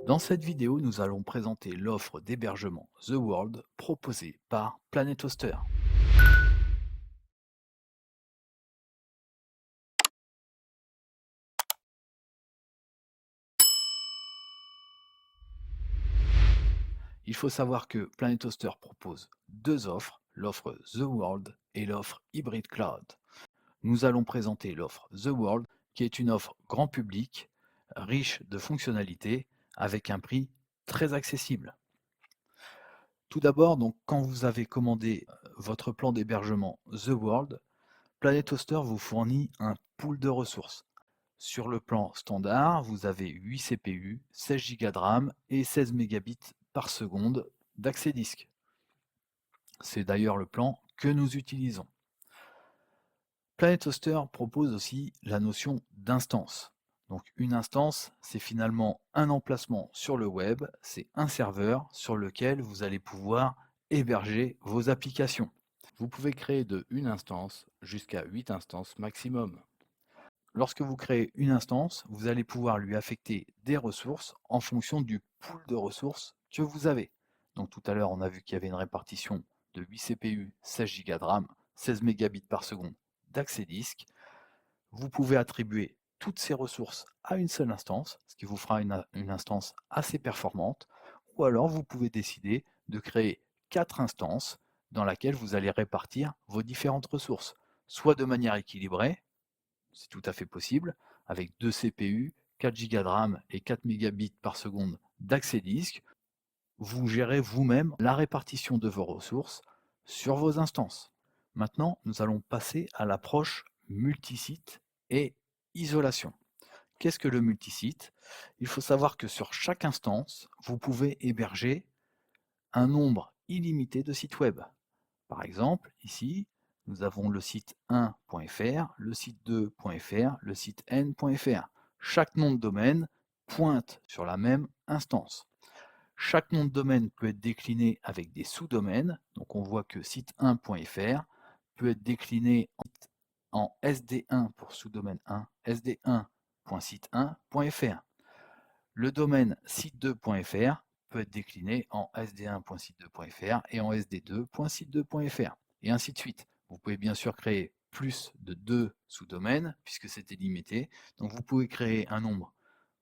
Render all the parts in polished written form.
Dans cette vidéo, nous allons présenter l'offre d'hébergement The World proposée par Planet Hoster. Il faut savoir que Planet Hoster propose deux offres, l'offre The World et l'offre Hybrid Cloud. Nous allons présenter l'offre The World qui est une offre grand public, riche de fonctionnalités, avec un prix très accessible. Tout d'abord, donc, quand vous avez commandé votre plan d'hébergement The World, Planet Hoster vous fournit un pool de ressources. Sur le plan standard, vous avez 8 CPU, 16 Go de RAM et 16 mégabits par seconde d'accès disque. C'est d'ailleurs le plan que nous utilisons. Planet Hoster propose aussi la notion d'instance. Donc une instance, c'est finalement un emplacement sur le web, c'est un serveur sur lequel vous allez pouvoir héberger vos applications. Vous pouvez créer de une instance jusqu'à 8 instances maximum. Lorsque vous créez une instance, vous allez pouvoir lui affecter des ressources en fonction du pool de ressources que vous avez. Donc tout à l'heure, on a vu qu'il y avait une répartition de 8 CPU, 16 Go de RAM, 16 mégabits par seconde d'accès disque. Vous pouvez attribuer toutes ces ressources à une seule instance, ce qui vous fera une instance assez performante. Ou alors vous pouvez décider de créer 4 instances dans lesquelles vous allez répartir vos différentes ressources, soit de manière équilibrée, c'est tout à fait possible, avec 2 CPU, 4 Go de RAM et 4 mégabits par seconde d'accès disque, vous gérez vous-même la répartition de vos ressources sur vos instances. Maintenant, nous allons passer à l'approche multisite et isolation. Qu'est-ce que le multisite? Il faut savoir que sur chaque instance, vous pouvez héberger un nombre illimité de sites web. Par exemple, ici, nous avons le site 1.fr, le site 2.fr, le site n.fr. Chaque nom de domaine pointe sur la même instance. Chaque nom de domaine peut être décliné avec des sous-domaines. Donc on voit que site1.fr peut être décliné en sd1 pour sous-domaine 1, sd1.site1.fr. Le domaine site2.fr peut être décliné en sd1.site2.fr et en sd2.site2.fr, et ainsi de suite. Vous pouvez bien sûr créer plus de 2 sous-domaines, puisque c'est illimité. Donc vous pouvez créer un nombre.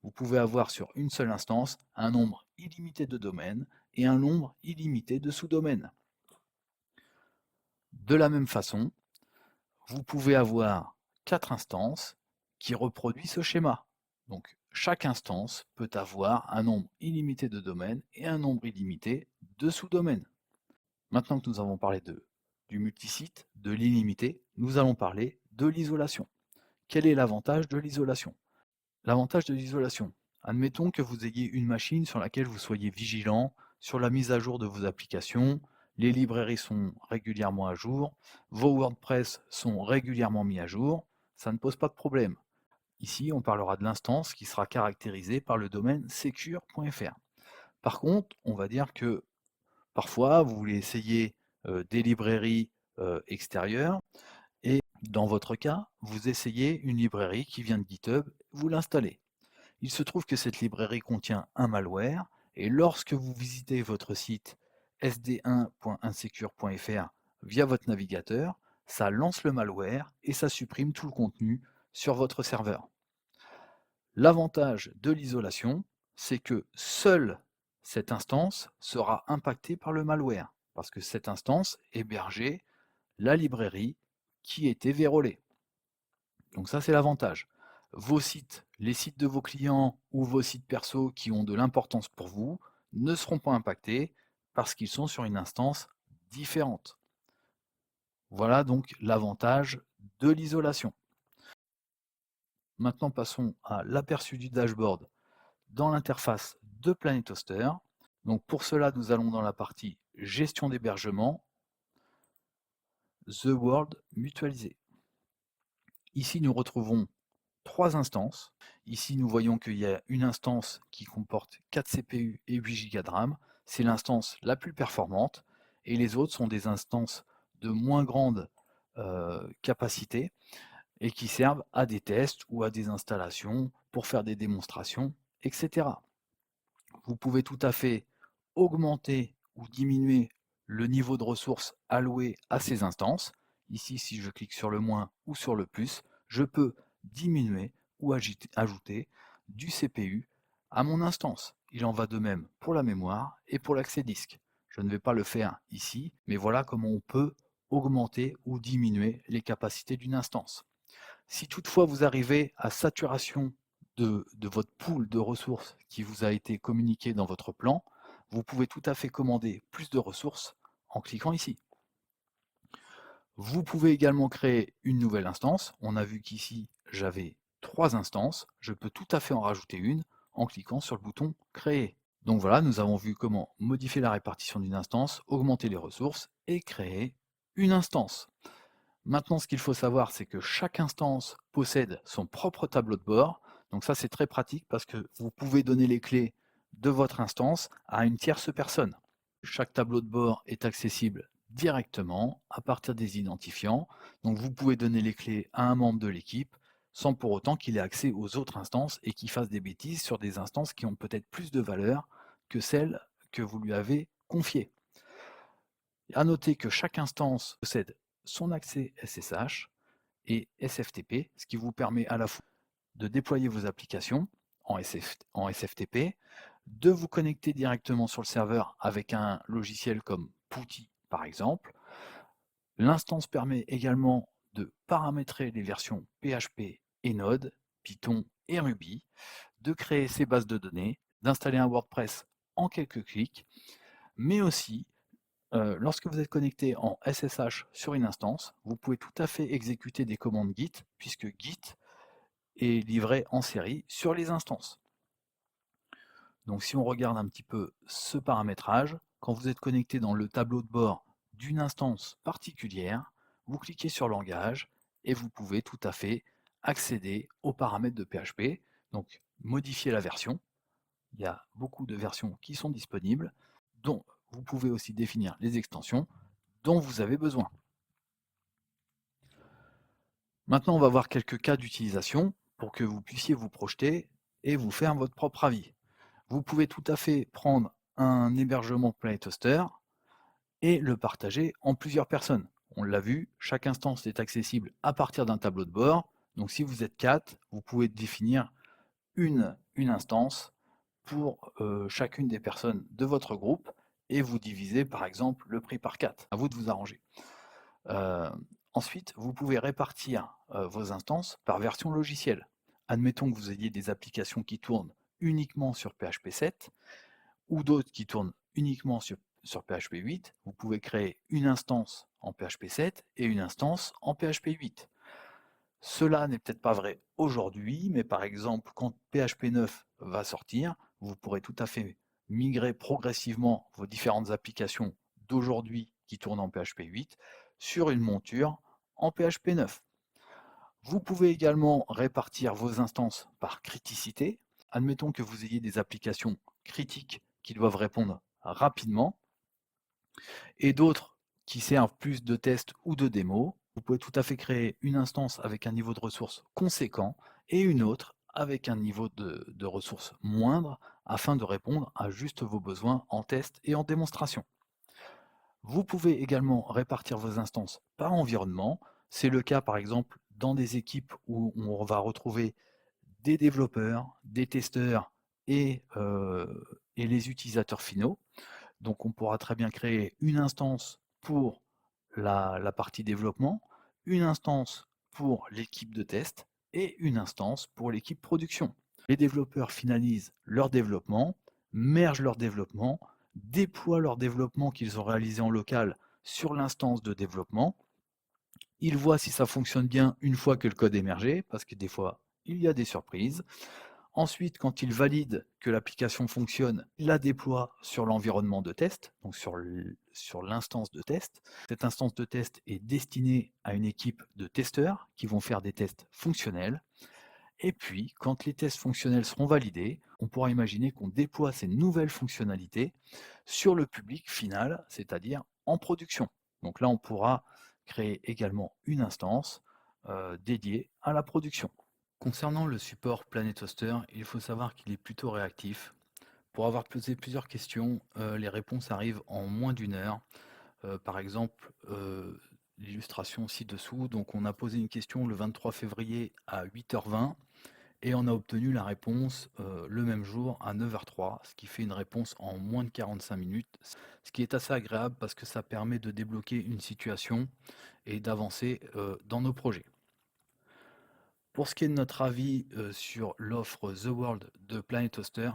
Vous pouvez avoir sur une seule instance un nombre illimité de domaines et un nombre illimité de sous-domaines. De la même façon, vous pouvez avoir 4 instances qui reproduisent ce schéma. Donc chaque instance peut avoir un nombre illimité de domaines et un nombre illimité de sous-domaines. Maintenant que nous avons parlé du multisite, de l'illimité, nous allons parler de l'isolation. Quel est l'avantage de l'isolation? L'avantage de l'isolation. Admettons que vous ayez une machine sur laquelle vous soyez vigilant sur la mise à jour de vos applications, les librairies sont régulièrement à jour, vos WordPress sont régulièrement mis à jour, ça ne pose pas de problème. Ici, on parlera de l'instance qui sera caractérisée par le domaine secure.fr. Par contre, on va dire que parfois, vous voulez essayer des librairies extérieures, et dans votre cas, vous essayez une librairie qui vient de GitHub, vous l'installez. Il se trouve que cette librairie contient un malware, et lorsque vous visitez votre site sd1.insecure.fr via votre navigateur, ça lance le malware et ça supprime tout le contenu sur votre serveur. L'avantage de l'isolation, c'est que seule cette instance sera impactée par le malware, parce que cette instance hébergeait la librairie qui était vérolée. Donc ça, c'est l'avantage. Vos sites, les sites de vos clients ou vos sites perso qui ont de l'importance pour vous ne seront pas impactés parce qu'ils sont sur une instance différente. Voilà donc l'avantage de l'isolation. Maintenant, passons à l'aperçu du dashboard dans l'interface de Planet Hoster. Donc pour cela, nous allons dans la partie gestion d'hébergement, The World mutualisé. Ici, nous retrouvons 3 instances. Ici, nous voyons qu'il y a une instance qui comporte 4 CPU et 8 Go de RAM. C'est l'instance la plus performante. Et les autres sont des instances de moins grande capacité et qui servent à des tests ou à des installations pour faire des démonstrations, etc. vous pouvez tout à fait augmenter ou diminuer le niveau de ressources alloué à ces instances. Ici, si je clique sur le moins ou sur le plus, je peux diminuer ou ajouter du CPU à mon instance. Il en va de même pour la mémoire et pour l'accès disque. Je ne vais pas le faire ici, mais voilà comment on peut augmenter ou diminuer les capacités d'une instance. Si toutefois vous arrivez à saturation de votre pool de ressources qui vous a été communiqué dans votre plan, vous pouvez tout à fait commander plus de ressources en cliquant ici. Vous pouvez également créer une nouvelle instance. On a vu qu'ici j'avais 3 instances. Je peux tout à fait en rajouter une en cliquant sur le bouton Créer. Donc voilà, nous avons vu comment modifier la répartition d'une instance, augmenter les ressources et créer une instance. Maintenant, ce qu'il faut savoir, c'est que chaque instance possède son propre tableau de bord. Donc ça, c'est très pratique parce que vous pouvez donner les clés de votre instance à une tierce personne. Chaque tableau de bord est accessible directement à partir des identifiants. Donc vous pouvez donner les clés à un membre de l'équipe sans pour autant qu'il ait accès aux autres instances et qu'il fasse des bêtises sur des instances qui ont peut-être plus de valeur que celles que vous lui avez confiées. À noter que chaque instance possède son accès SSH et SFTP, ce qui vous permet à la fois de déployer vos applications en SFTP, de vous connecter directement sur le serveur avec un logiciel comme Putty par exemple. L'instance permet également de paramétrer les versions PHP et Node, Python et Ruby, de créer ses bases de données, d'installer un WordPress en quelques clics, mais aussi lorsque vous êtes connecté en SSH sur une instance, vous pouvez tout à fait exécuter des commandes Git, puisque Git est livré en série sur les instances. Donc si on regarde un petit peu ce paramétrage, quand vous êtes connecté dans le tableau de bord d'une instance particulière, vous cliquez sur Langage et vous pouvez tout à fait accéder aux paramètres de PHP, donc modifier la version. Il y a beaucoup de versions qui sont disponibles, dont vous pouvez aussi définir les extensions dont vous avez besoin. Maintenant, on va voir quelques cas d'utilisation pour que vous puissiez vous projeter et vous faire votre propre avis. Vous pouvez tout à fait prendre un hébergement PlanetToaster et le partager en plusieurs personnes. On l'a vu, chaque instance est accessible à partir d'un tableau de bord. Donc si vous êtes 4, vous pouvez définir une instance pour chacune des personnes de votre groupe et vous divisez par exemple le prix par 4. À vous de vous arranger. Euh, Ensuite, vous pouvez répartir vos instances par version logicielle. Admettons que vous ayez des applications qui tournent uniquement sur PHP 7 ou d'autres qui tournent uniquement sur PHP 8. Vous pouvez créer une instance en PHP 7 et une instance en PHP 8. Cela n'est peut-être pas vrai aujourd'hui, mais par exemple, quand PHP 9 va sortir, vous pourrez tout à fait migrer progressivement vos différentes applications d'aujourd'hui qui tournent en PHP 8 sur une monture en PHP 9. Vous pouvez également répartir vos instances par criticité. Admettons que vous ayez des applications critiques qui doivent répondre rapidement et d'autres qui servent plus de tests ou de démos. Vous pouvez tout à fait créer une instance avec un niveau de ressources conséquent et une autre avec un niveau de ressources moindre afin de répondre à juste vos besoins en test et en démonstration. Vous pouvez également répartir vos instances par environnement. C'est le cas par exemple dans des équipes où on va retrouver des développeurs, des testeurs et les utilisateurs finaux. Donc on pourra très bien créer une instance pour la partie développement, une instance pour l'équipe de test et une instance pour l'équipe production. Les développeurs finalisent leur développement, mergent leur développement, déploient leur développement qu'ils ont réalisé en local sur l'instance de développement. Ils voient si ça fonctionne bien une fois que le code est mergé, parce que des fois, il y a des surprises. Ensuite, quand ils valident que l'application fonctionne, ils la déploient sur l'environnement de test, donc sur l'instance de test. Cette instance de test est destinée à une équipe de testeurs qui vont faire des tests fonctionnels. Et puis, quand les tests fonctionnels seront validés, on pourra imaginer qu'on déploie ces nouvelles fonctionnalités sur le public final, c'est-à-dire en production. Donc là, on pourra créer également une instance dédiée à la production. Concernant le support PlanetToaster, il faut savoir qu'il est plutôt réactif. Pour avoir posé plusieurs questions, les réponses arrivent en moins d'une heure. Par exemple, l'illustration ci-dessous, donc on a posé une question le 23 février à 8h20 et on a obtenu la réponse, le même jour à 9h03, ce qui fait une réponse en moins de 45 minutes. Ce qui est assez agréable parce que ça permet de débloquer une situation et d'avancer, dans nos projets. Pour ce qui est de notre avis, sur l'offre The World de Planet Toaster,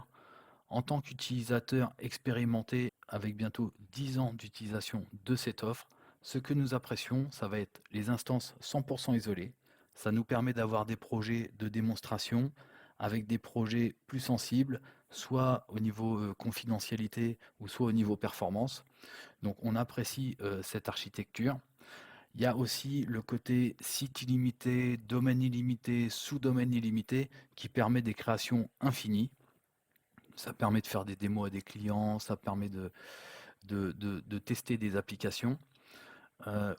en tant qu'utilisateur expérimenté avec bientôt 10 ans d'utilisation de cette offre, ce que nous apprécions, ça va être les instances 100% isolées. Ça nous permet d'avoir des projets de démonstration avec des projets plus sensibles, soit au niveau confidentialité ou soit au niveau performance. Donc on apprécie cette architecture. Il y a aussi le côté site illimité, domaine illimité, sous-domaine illimité qui permet des créations infinies. Ça permet de faire des démos à des clients, ça permet de tester des applications.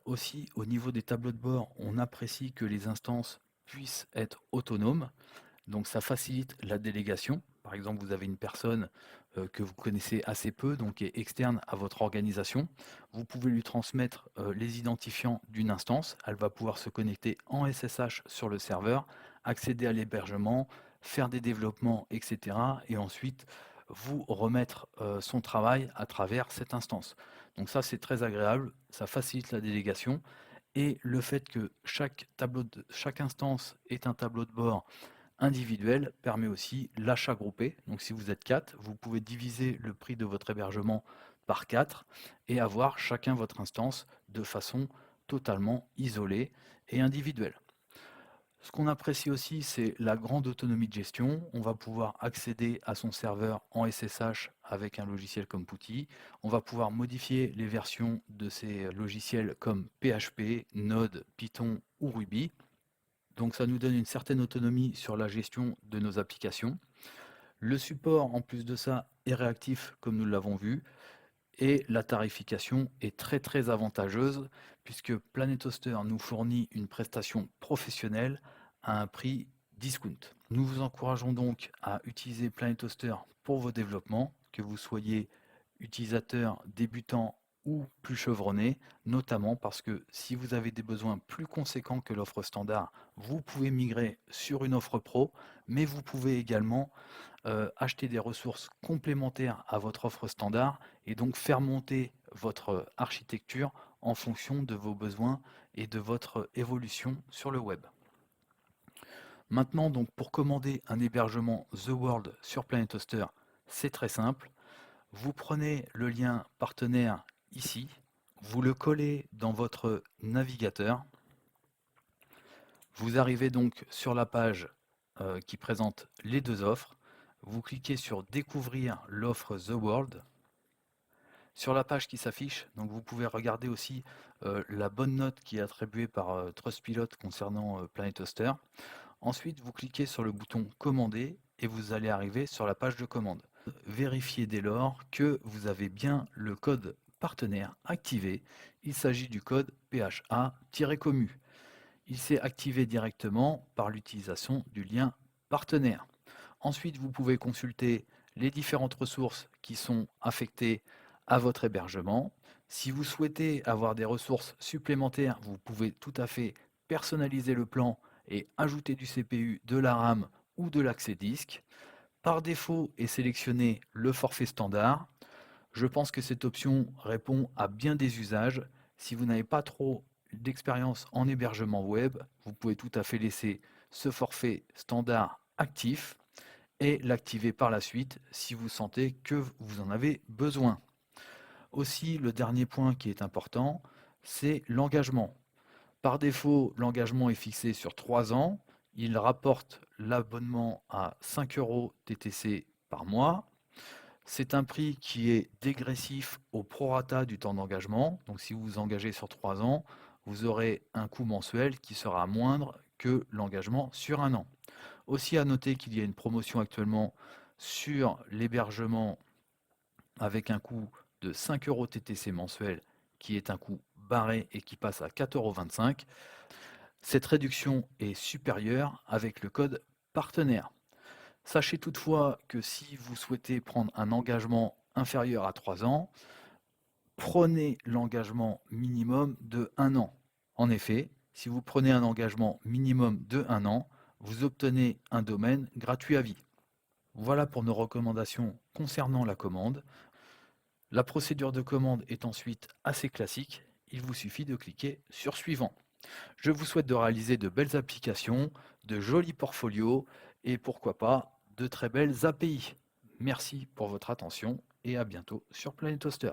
Aussi, au niveau des tableaux de bord, on apprécie que les instances puissent être autonomes. Donc ça facilite la délégation. Par exemple, vous avez une personne que vous connaissez assez peu, donc qui est externe à votre organisation. Vous pouvez lui transmettre les identifiants d'une instance. Elle va pouvoir se connecter en SSH sur le serveur, accéder à l'hébergement, faire des développements, etc. Et ensuite vous remettre son travail à travers cette instance. Donc ça, c'est très agréable, ça facilite la délégation. Et le fait que chaque instance est un tableau de bord individuel permet aussi l'achat groupé. Donc si vous êtes 4, vous pouvez diviser le prix de votre hébergement par 4 et avoir chacun votre instance de façon totalement isolée et individuelle. Ce qu'on apprécie aussi, c'est la grande autonomie de gestion. On va pouvoir accéder à son serveur en SSH avec un logiciel comme Putty. On va pouvoir modifier les versions de ces logiciels comme PHP, Node, Python ou Ruby. Donc ça nous donne une certaine autonomie sur la gestion de nos applications. Le support, en plus de ça, est réactif, comme nous l'avons vu, et la tarification est très très avantageuse, puisque Planet Toaster nous fournit une prestation professionnelle à un prix discount. Nous vous encourageons donc à utiliser Planet Toaster pour vos développements, que vous soyez utilisateur débutant ou plus chevronné, notamment parce que si vous avez des besoins plus conséquents que l'offre standard, vous pouvez migrer sur une offre pro, mais vous pouvez également acheter des ressources complémentaires à votre offre standard et donc faire monter votre architecture en fonction de vos besoins et de votre évolution sur le web. Maintenant, donc, pour commander un hébergement The World sur Planet Toaster, c'est très simple. Vous prenez le lien partenaire ici, vous le collez dans votre navigateur, vous arrivez donc sur la page qui présente les deux offres, vous cliquez sur découvrir l'offre The World. Sur la page qui s'affiche, donc vous pouvez regarder aussi la bonne note qui est attribuée par Trustpilot concernant Planet Toaster. Ensuite, vous cliquez sur le bouton commander et vous allez arriver sur la page de commande. Vérifiez dès lors que vous avez bien le code partenaire activé. Il s'agit du code PHA-commu. Il s'est activé directement par l'utilisation du lien partenaire. Ensuite, vous pouvez consulter les différentes ressources qui sont affectées à votre hébergement. Si vous souhaitez avoir des ressources supplémentaires, vous pouvez tout à fait personnaliser le plan et ajouter du CPU, de la RAM ou de l'accès disque. Par défaut est sélectionné le forfait standard. Je pense que cette option répond à bien des usages. Si vous n'avez pas trop d'expérience en hébergement web, vous pouvez tout à fait laisser ce forfait standard actif et l'activer par la suite si vous sentez que vous en avez besoin. Aussi, le dernier point qui est important, c'est l'engagement. Par défaut, l'engagement est fixé sur 3 ans. Il rapporte l'abonnement à 5 euros TTC par mois. C'est un prix qui est dégressif au prorata du temps d'engagement. Donc si vous vous engagez sur 3 ans, vous aurez un coût mensuel qui sera moindre que l'engagement sur un an. Aussi à noter qu'il y a une promotion actuellement sur l'hébergement avec un coût de 5 euros TTC mensuel qui est un coût barré et qui passe à 4,25 €. Cette réduction est supérieure avec le code partenaire. Sachez toutefois que si vous souhaitez prendre un engagement inférieur à 3 ans, prenez l'engagement minimum de 1 an. En effet, si vous prenez un engagement minimum de 1 an, vous obtenez un domaine gratuit à vie. Voilà pour nos recommandations concernant la commande. La procédure de commande est ensuite assez classique, il vous suffit de cliquer sur Suivant. Je vous souhaite de réaliser de belles applications, de jolis portfolios et pourquoi pas de très belles API. Merci pour votre attention et à bientôt sur Planet Toaster.